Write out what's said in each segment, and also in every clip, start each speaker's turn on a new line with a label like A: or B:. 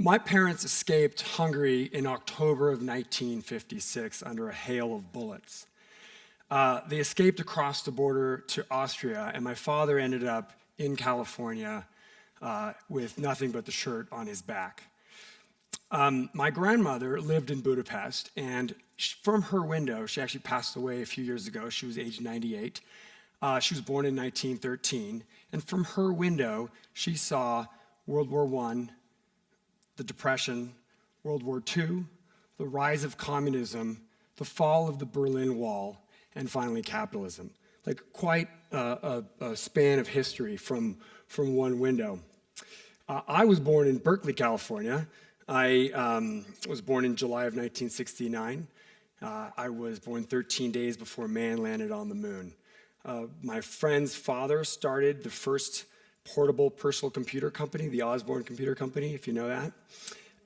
A: My parents escaped Hungary in October of 1956 under a hail of bullets. They escaped across the border to Austria, and my father ended up in California with nothing but the shirt on his back. My grandmother lived in Budapest, and from her window, she actually passed away a few years ago. She was age 98. She was born in 1913, and from her window, she saw World War I, the Depression, World War II, the rise of communism, the fall of the Berlin Wall, and finally capitalism. Like quite a span of history from one window. I was born in Berkeley, California. I was born in July of 1969. I was born 13 days before man landed on the moon. My friend's father started the first portable personal computer company, the Osborne Computer Company, if you know that.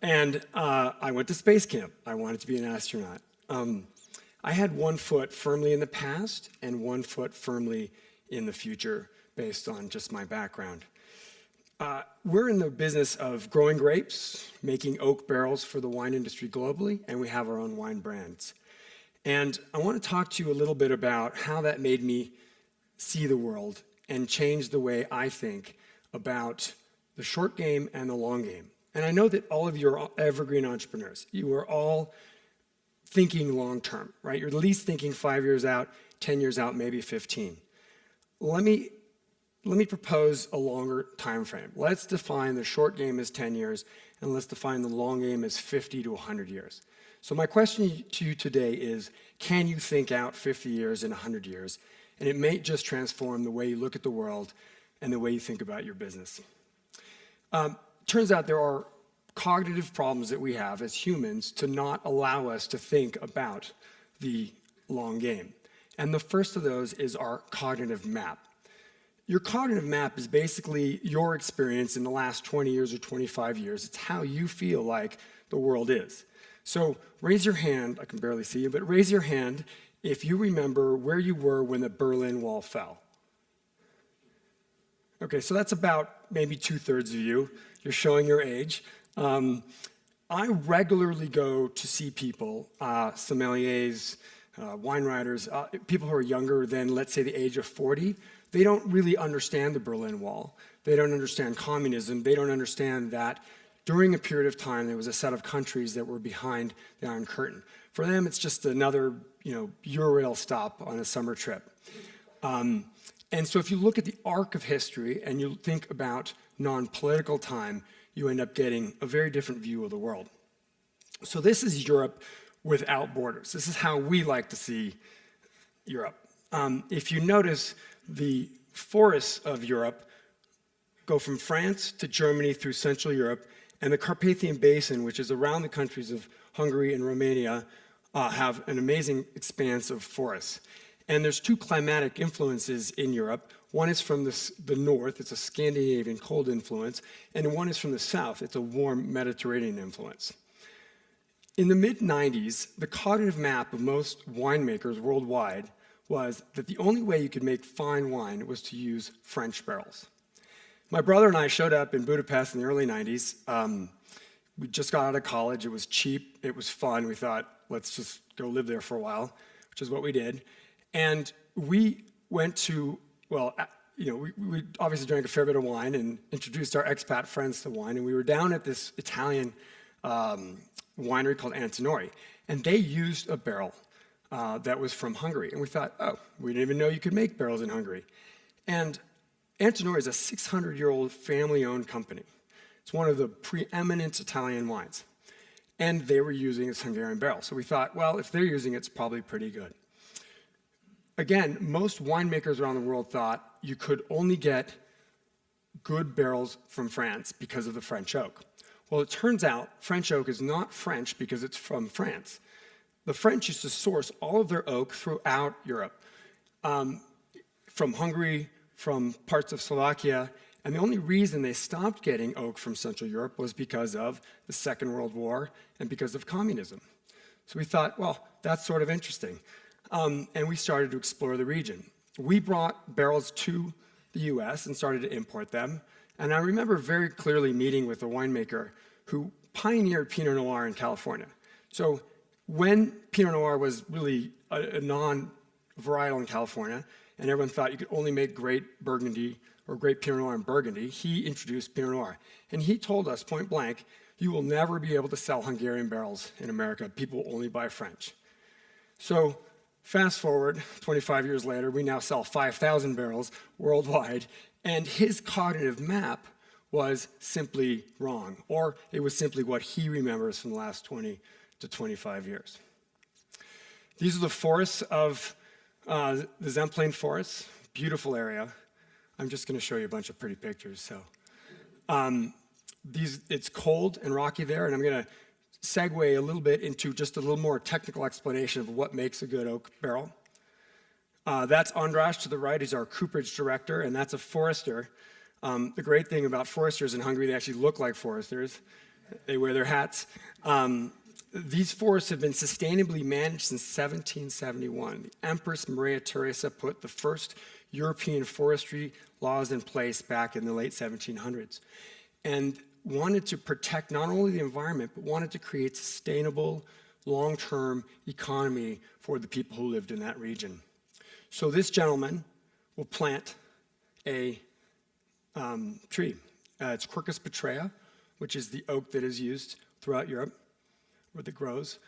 A: And I went to space camp. I wanted to be an astronaut. I had one foot firmly in the past and one foot firmly in the future based on just my background. We're in the business of growing grapes, making oak barrels for the wine industry globally, and we have our own wine brands. And I want to talk to you a little bit about how that made me see the world and change the way I think about the short game and the long game. And I know that all of you are evergreen entrepreneurs. You are all thinking long term, right? You're at least thinking 5 years out, 10 years out, maybe 15. Let me propose a longer time frame. Let's define the short game as 10 years, and let's define the long game as 50 to 100 years. So my question to you today is, can you think out 50 years and 100 years? And it may just transform the way you look at the world and the way you think about your business. Turns out there are cognitive problems that we have as humans to not allow us to think about the long game. And the first of those is our cognitive map. Your cognitive map is basically your experience in the last 20 years or 25 years. It's how you feel like the world is. So raise your hand, I can barely see you, but raise your hand if you remember where you were when the Berlin Wall fell. Okay, so that's about maybe 2/3 of you. You're showing your age. I regularly go to see people, sommeliers, wine writers, people who are younger than, let's say, the age of 40. They don't really understand the Berlin Wall. They don't understand communism. They don't understand that during a period of time, there was a set of countries that were behind the Iron Curtain. For them, it's just another, Eurail stop on a summer trip. And so if you look at the arc of history and you think about non-political time, you end up getting a very different view of the world. So this is Europe without borders. This is how we like to see Europe. If you notice, the forests of Europe go from France to Germany through Central Europe, and the Carpathian Basin, which is around the countries of Hungary and Romania, have an amazing expanse of forests. And there's two climatic influences in Europe. One is from the north, it's a Scandinavian cold influence, and one is from the south, it's a warm Mediterranean influence. In the mid-90s, the cognitive map of most winemakers worldwide was that the only way you could make fine wine was to use French barrels. My brother and I showed up in Budapest in the early 90s. We just got out of college, it was cheap, it was fun. We thought, let's just go live there for a while, which is what we did. And we went to, we obviously drank a fair bit of wine and introduced our expat friends to wine. And we were down at this Italian winery called Antinori. And they used a barrel that was from Hungary. And we thought, we didn't even know you could make barrels in Hungary. And Antinori is a 600-year-old family-owned company. It's one of the preeminent Italian wines. And they were using this Hungarian barrel. So we thought, well, if they're using it, it's probably pretty good. Again, most winemakers around the world thought you could only get good barrels from France because of the French oak. Well, it turns out French oak is not French because it's from France. The French used to source all of their oak throughout Europe, from Hungary, from parts of Slovakia, and the only reason they stopped getting oak from Central Europe was because of the Second World War and because of communism. So we thought, well, that's sort of interesting. And we started to explore the region. We brought barrels to the US and started to import them. And I remember very clearly meeting with a winemaker who pioneered Pinot Noir in California. So when Pinot Noir was really a non-varietal in California, and everyone thought you could only make great Burgundy or great Pinot Noir in Burgundy, he introduced Pinot Noir. And he told us point blank, you will never be able to sell Hungarian barrels in America. People will only buy French. So fast forward, 25 years later, we now sell 5,000 barrels worldwide, and his cognitive map was simply wrong, or it was simply what he remembers from the last 20 to 25 years. These are the forests of the Zemplén forests, beautiful area. I'm just going to show you a bunch of pretty pictures. So, it's cold and rocky there, and I'm going to segue a little bit into just a little more technical explanation of what makes a good oak barrel. That's András to the right. He's our cooperage director, and that's a forester. The great thing about foresters in Hungary, they actually look like foresters. They wear their hats. These forests have been sustainably managed since 1771. The Empress Maria Theresa put the first European forestry laws in place back in the late 1700s and wanted to protect not only the environment, but wanted to create sustainable, long-term economy for the people who lived in that region. So this gentleman will plant a tree. It's Quercus petraea, which is the oak that is used throughout Europe, where it grows.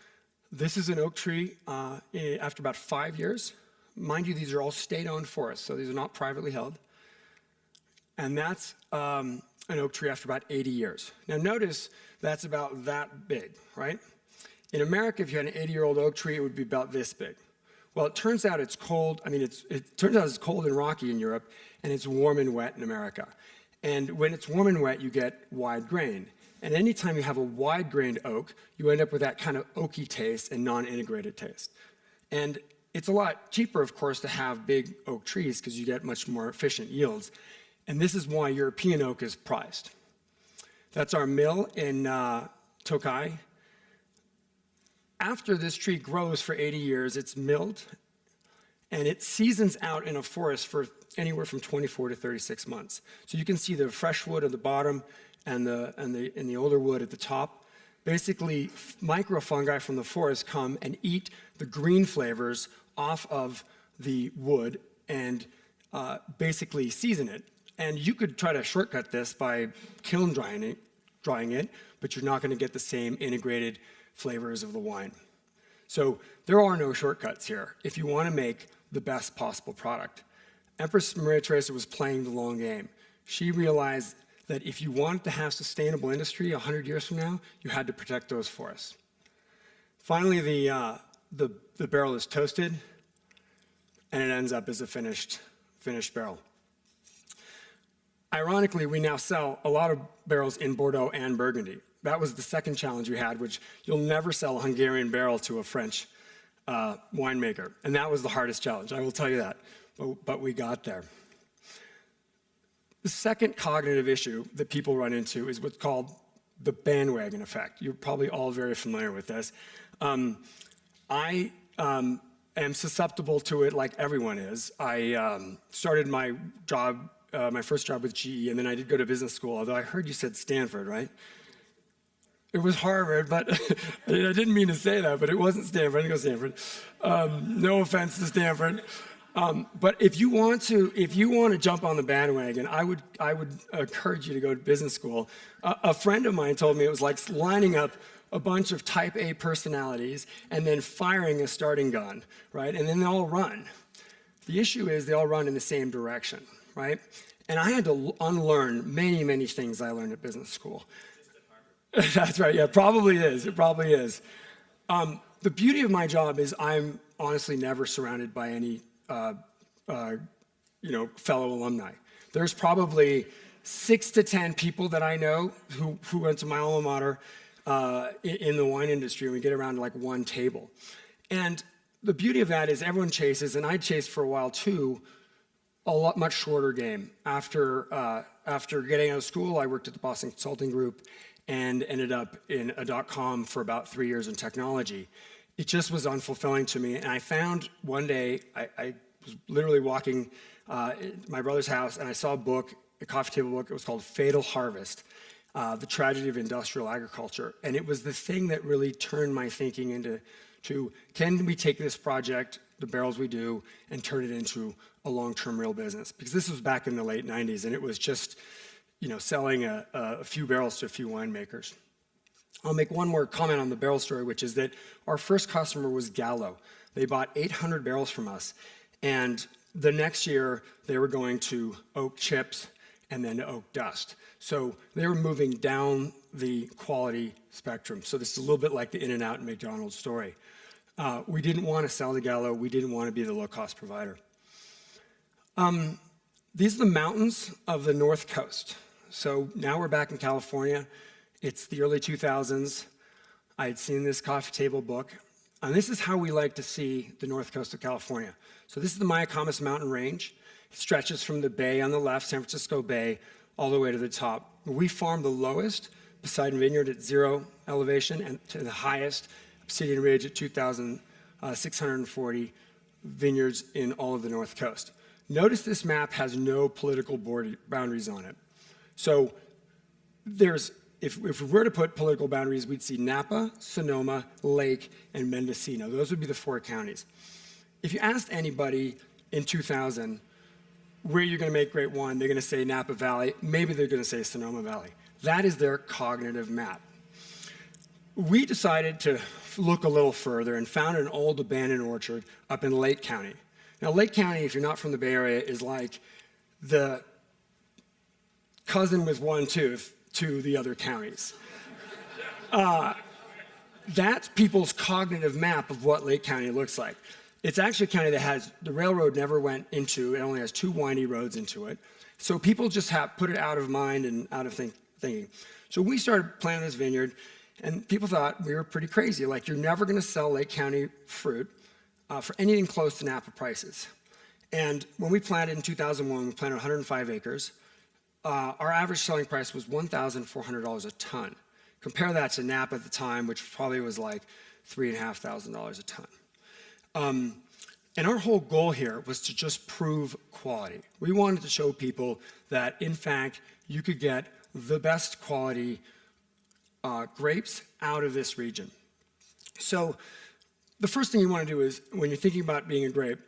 A: This is an oak tree after about 5 years. Mind you, these are all state-owned forests, so these are not privately held. And that's an oak tree after about 80 years. Now notice that's about that big, right? In America, if you had an 80-year-old oak tree, it would be about this big. Well, it turns out it's cold. I mean, it turns out it's cold and rocky in Europe, and it's warm and wet in America. And when it's warm and wet, you get wide grain. And anytime you have a wide-grained oak, you end up with that kind of oaky taste and non-integrated taste. And it's a lot cheaper, of course, to have big oak trees because you get much more efficient yields. And this is why European oak is prized. That's our mill in Tokaj. After this tree grows for 80 years, it's milled, and it seasons out in a forest for anywhere from 24 to 36 months. So you can see the fresh wood at the bottom and the older wood at the top. Basically, microfungi from the forest come and eat the green flavors off of the wood and basically season it. And you could try to shortcut this by kiln drying it, but you're not going to get the same integrated flavors of the wine. So there are no shortcuts here if you want to make the best possible product. Empress Maria Theresa was playing the long game. She realized that if you wanted to have sustainable industry 100 years from now, you had to protect those forests. Finally, the barrel is toasted, and it ends up as a finished barrel. Ironically, we now sell a lot of barrels in Bordeaux and Burgundy. That was the second challenge we had, which you'll never sell a Hungarian barrel to a French winemaker. And that was the hardest challenge, I will tell you that. But we got there. The second cognitive issue that people run into is what's called the bandwagon effect. You're probably all very familiar with this. I am susceptible to it like everyone is. I started my first job with GE, and then I did go to business school, although I heard you said Stanford, right? It was Harvard, but I didn't mean to say that, but it wasn't Stanford. I didn't go to Stanford. No offense to Stanford. But if you want to jump on the bandwagon, I would encourage you to go to business school. A friend of mine told me it was like lining up a bunch of type A personalities and then firing a starting gun, right? And then they all run. The issue is they all run in the same direction, right? And I had to unlearn many, many things I learned at business school. That's right, yeah, probably is. It probably is. The beauty of my job is I'm honestly never surrounded by any fellow alumni. There's probably 6 to 10 people that I know who went to my alma mater in the wine industry, and we get around to like one table. And the beauty of that is everyone chases, and I chased for a while too, much shorter game. After getting out of school, I worked at the Boston Consulting Group and ended up in a .com for about 3 years in technology. It just was unfulfilling to me, and I found one day, I was literally walking my brother's house, and I saw a book, a coffee table book. It was called Fatal Harvest. the tragedy of industrial agriculture. And it was the thing that really turned my thinking into, can we take this project, the barrels we do, and turn it into a long-term real business? Because this was back in the late 90s, and it was just, selling a few barrels to a few winemakers. I'll make one more comment on the barrel story, which is that our first customer was Gallo. They bought 800 barrels from us, and the next year they were going to oak chips and then to oak dust. So they were moving down the quality spectrum. So this is a little bit like the In-N-Out and McDonald's story. We didn't want to sell to Gallo. We didn't want to be the low-cost provider. These are the mountains of the North Coast. So now we're back in California. It's the early 2000s. I had seen this coffee table book. And this is how we like to see the North Coast of California. So this is the Mayacamas Mountain Range. It stretches from the bay on the left, San Francisco Bay, all the way to the top. We farm the lowest, Poseidon Vineyard at 0 elevation, and to the highest, Obsidian Ridge at 2,640 vineyards in all of the North Coast. Notice this map has no political boundaries on it. So if we were to put political boundaries, we'd see Napa, Sonoma, Lake, and Mendocino. Those would be the 4 counties. If you asked anybody in 2000 where you're going to make great wine, they're going to say Napa Valley. Maybe they're going to say Sonoma Valley. That is their cognitive map. We decided to look a little further and found an old abandoned orchard up in Lake County. Now, Lake County, if you're not from the Bay Area, is like the cousin with one tooth to the other counties. That's people's cognitive map of what Lake County looks like. It's actually a county that the railroad never went into, it only has 2 windy roads into it. So people just put it out of mind and out of thinking. So we started planting this vineyard, and people thought we were pretty crazy. Like, you're never gonna sell Lake County fruit for anything close to Napa prices. And when we planted in 2001, we planted 105 acres. Our average selling price was $1,400 a ton. Compare that to Napa at the time, which probably was like $3,500 a ton. And our whole goal here was to just prove quality. We wanted to show people that, in fact, you could get the best quality grapes out of this region. So the first thing you want to do is, when you're thinking about being a grape,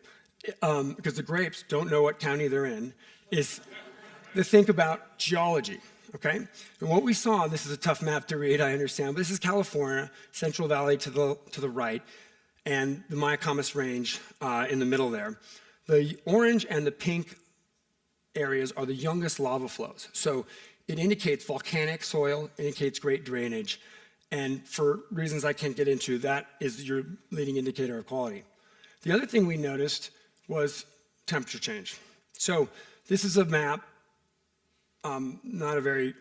A: because the grapes don't know what county they're in, is to think about geology, okay? And what we saw, this is a tough map to read, I understand, but this is California, Central Valley to the right, and the Mayacamas Range in the middle there. The orange and the pink areas are the youngest lava flows. So it indicates volcanic soil, indicates great drainage, and for reasons I can't get into, that is your leading indicator of quality. The other thing we noticed was temperature change. So this is a map, not a very,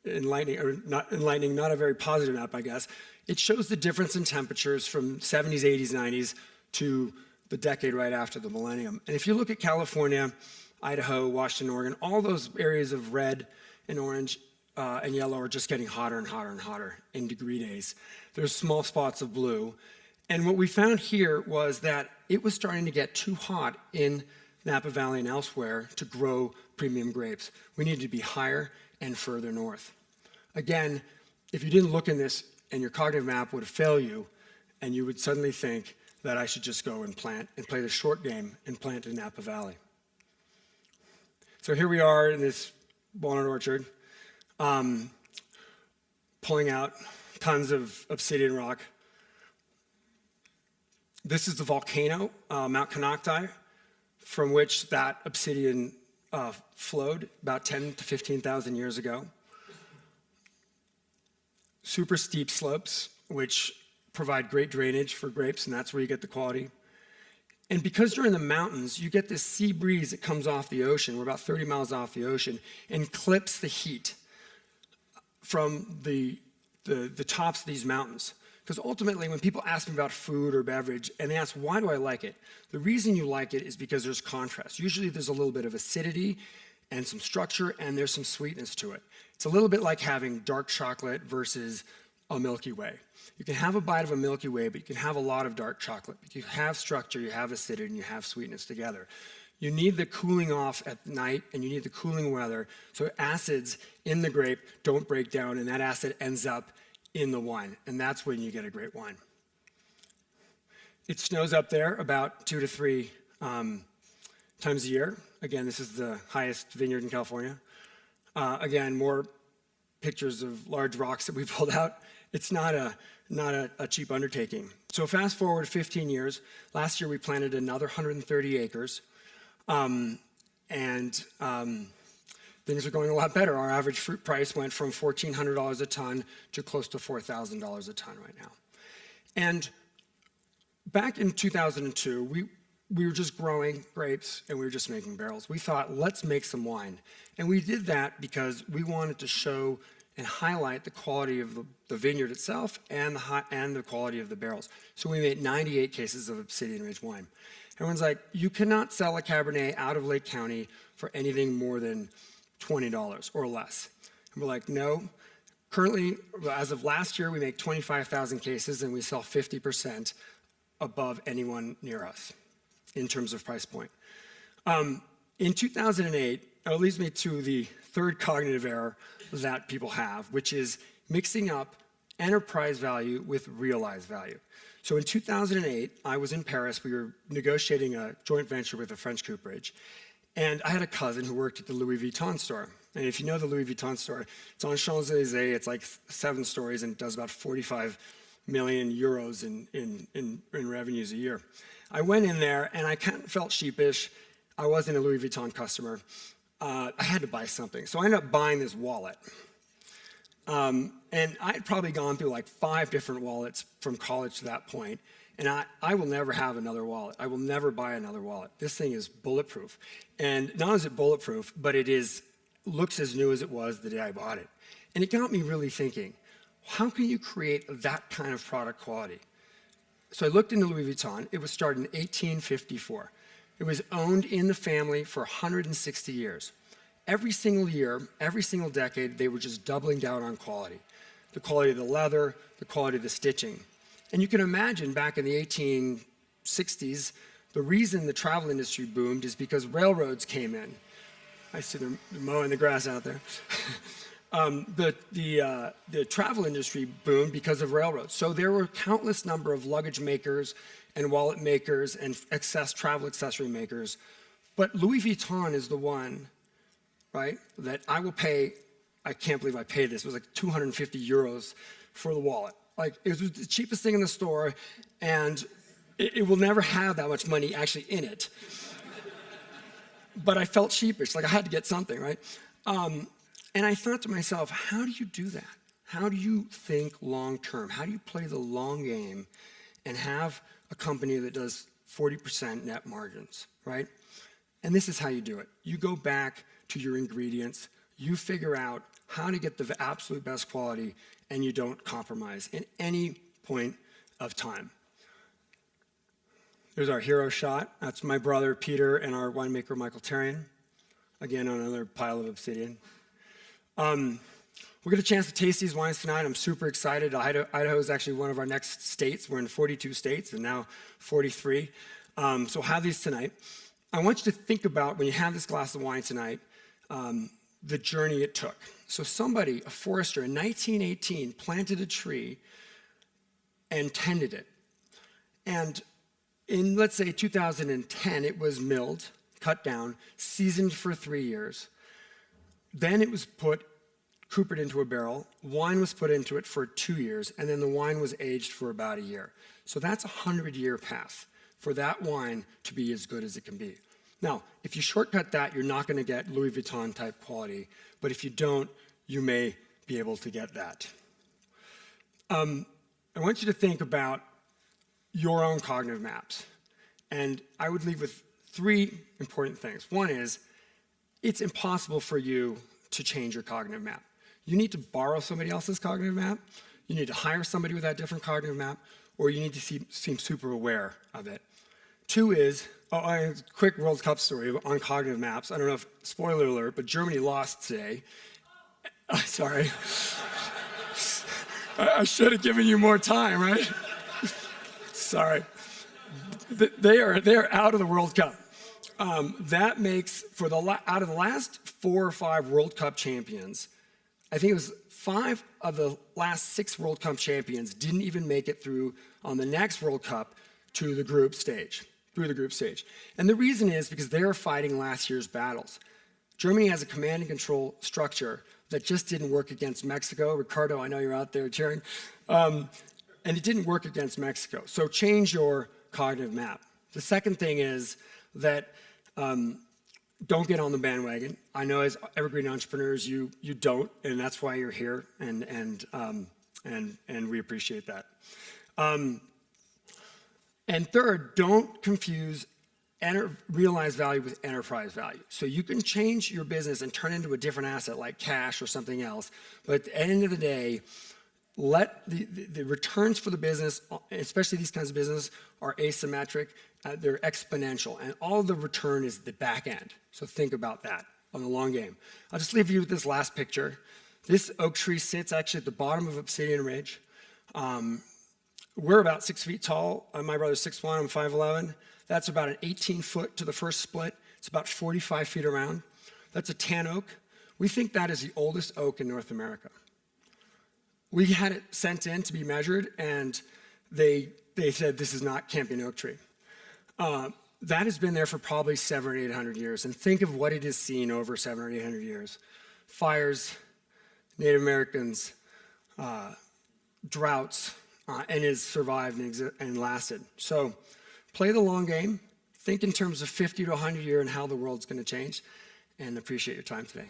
A: enlightening, not a very positive map, I guess. It shows the difference in temperatures from 70s, 80s, 90s to the decade right after the millennium. And if you look at California, Idaho, Washington, Oregon, all those areas of red and orange and yellow are just getting hotter and hotter and hotter in degree days. There's small spots of blue. And what we found here was that it was starting to get too hot in Napa Valley and elsewhere to grow premium grapes. We needed to be higher and further north. Again, if you didn't look in this and your cognitive map would fail you, and you would suddenly think that I should just go and plant and play the short game and plant in Napa Valley. So here we are in this walnut orchard, pulling out tons of obsidian rock. This is the volcano, Mount Konocti, from which that obsidian flowed about 10 to 15,000 years ago. Super steep slopes, which provide great drainage for grapes, and that's where you get the quality. And because you're in the mountains, you get this sea breeze that comes off the ocean. We're about 30 miles off the ocean, and clips the heat from the tops of these mountains. Because ultimately, when people ask me about food or beverage, and they ask, why do I like it? The reason you like it is because there's contrast. Usually there's a little bit of acidity and some structure, and there's some sweetness to it. It's a little bit like having dark chocolate versus a Milky Way. You can have a bite of a Milky Way, but you can have a lot of dark chocolate. You have structure, you have acidity, and you have sweetness together. You need the cooling off at night, and you need the cooling weather, so acids in the grape don't break down, and that acid ends up in the wine, and that's when you get a great wine. It snows up there about 2 to 3 times a year. Again, this is the highest vineyard in California. Again, more pictures of large rocks that we pulled out. It's not a cheap undertaking. So fast forward 15 years. Last year we planted another 130 acres, and things are going a lot better. Our average fruit price went from $1,400 a ton to close to $4,000 a ton right now. And back in 2002, we were just growing grapes and we were just making barrels. We thought, let's make some wine. And we did that because we wanted to show and highlight the quality of the vineyard itself and the quality of the barrels. So we made 98 cases of Obsidian Ridge wine. Everyone's like, you cannot sell a Cabernet out of Lake County for anything more than $20 or less. And we're like, no. Currently, as of last year, we make 25,000 cases and we sell 50% above anyone near us in terms of price point. In 2008, it leads me to the third cognitive error that people have, which is mixing up enterprise value with realized value. So in 2008, I was in Paris. We were negotiating a joint venture with a French cooperage. And I had a cousin who worked at the Louis Vuitton store. And if you know the Louis Vuitton store, it's on Champs-Élysées. It's like 7 stories and it does about 45 million euros in revenues a year. I went in there and I kind of felt sheepish. I wasn't a Louis Vuitton customer. I had to buy something. So I ended up buying this wallet. And I'd probably gone through like 5 different wallets from college to that point. And I will never have another wallet. I will never buy another wallet. This thing is bulletproof. And not only is it bulletproof, but it looks as new as it was the day I bought it. And it got me really thinking, how can you create that kind of product quality? So I looked into Louis Vuitton. It was started in 1854. It was owned in the family for 160 years. Every single year, every single decade, they were just doubling down on quality. The quality of the leather, the quality of the stitching. And you can imagine back in the 1860s, the reason the travel industry boomed is because railroads came in. I see them mowing the grass out there. The travel industry boomed because of railroads. So there were countless number of luggage makers and wallet makers and travel accessory makers. But Louis Vuitton is the one, right, that I will pay. I can't believe I paid this. It was like 250 euros for the wallet. Like, it was the cheapest thing in the store, and it will never have that much money actually in it. But I felt sheepish, like I had to get something, right? And I thought to myself, how do you do that? How do you think long term? How do you play the long game and have a company that does 40% net margins, right? And this is how you do it. You go back to your ingredients, you figure out how to get the absolute best quality, and you don't compromise in any point of time. There's our hero shot. That's my brother, Peter, and our winemaker, Michael Terrian. Again, on another pile of Obsidian. We'll get a chance to taste these wines tonight. I'm super excited. Idaho is actually one of our next states. We're in 42 states and now 43. So we'll have these tonight. I want you to think about, when you have this glass of wine tonight, the journey it took. So somebody, a forester in 1918, planted a tree and tended it. And in, let's say, 2010, it was milled, cut down, seasoned for 3 years. Then it was coopered into a barrel. Wine was put into it for 2 years, and then the wine was aged for about a year. So that's a 100-year path for that wine to be as good as it can be. Now, if you shortcut that, you're not going to get Louis Vuitton type quality, but if you don't, you may be able to get that. I want you to think about your own cognitive maps, and I would leave with 3 important things. One is, it's impossible for you to change your cognitive map. You need to borrow somebody else's cognitive map, you need to hire somebody with that different cognitive map, or you need to seem super aware of it. 2 is, a quick World Cup story on cognitive maps. I don't know if, spoiler alert, but Germany lost today. Sorry. I should have given you more time, right? Sorry. They are out of the World Cup. That makes, out of the last 4 or 5 World Cup champions, I think it was 5 of the last 6 World Cup champions didn't even make it through on the next World Cup to the group stage, And the reason is because they're fighting last year's battles. Germany has a command and control structure that just didn't work against Mexico. Ricardo, I know you're out there cheering. And it didn't work against Mexico. So change your cognitive map. The second thing is that don't get on the bandwagon. I know as Evergreen entrepreneurs, you don't, and that's why you're here, and we appreciate that. And third, don't confuse realized value with enterprise value. So you can change your business and turn it into a different asset like cash or something else, but at the end of the day, let the returns for the business, especially these kinds of business, are asymmetric. They're exponential, and all the return is the back end. So think about that on the long game. I'll just leave you with this last picture. This oak tree sits actually at the bottom of Obsidian Ridge. We're about 6 feet tall. My brother's 6'1", I'm 5'11". That's about an 18-foot to the first split. It's about 45 feet around. That's a tan oak. We think that is the oldest oak in North America. We had it sent in to be measured, and they said this is not can't be an oak tree. That has been there for probably 700 or 800 years. And think of what it has seen over 700 or 800 years. Fires, Native Americans, droughts, and has survived and lasted. So play the long game. Think in terms of 50 to 100 years and how the world's going to change. And appreciate your time today.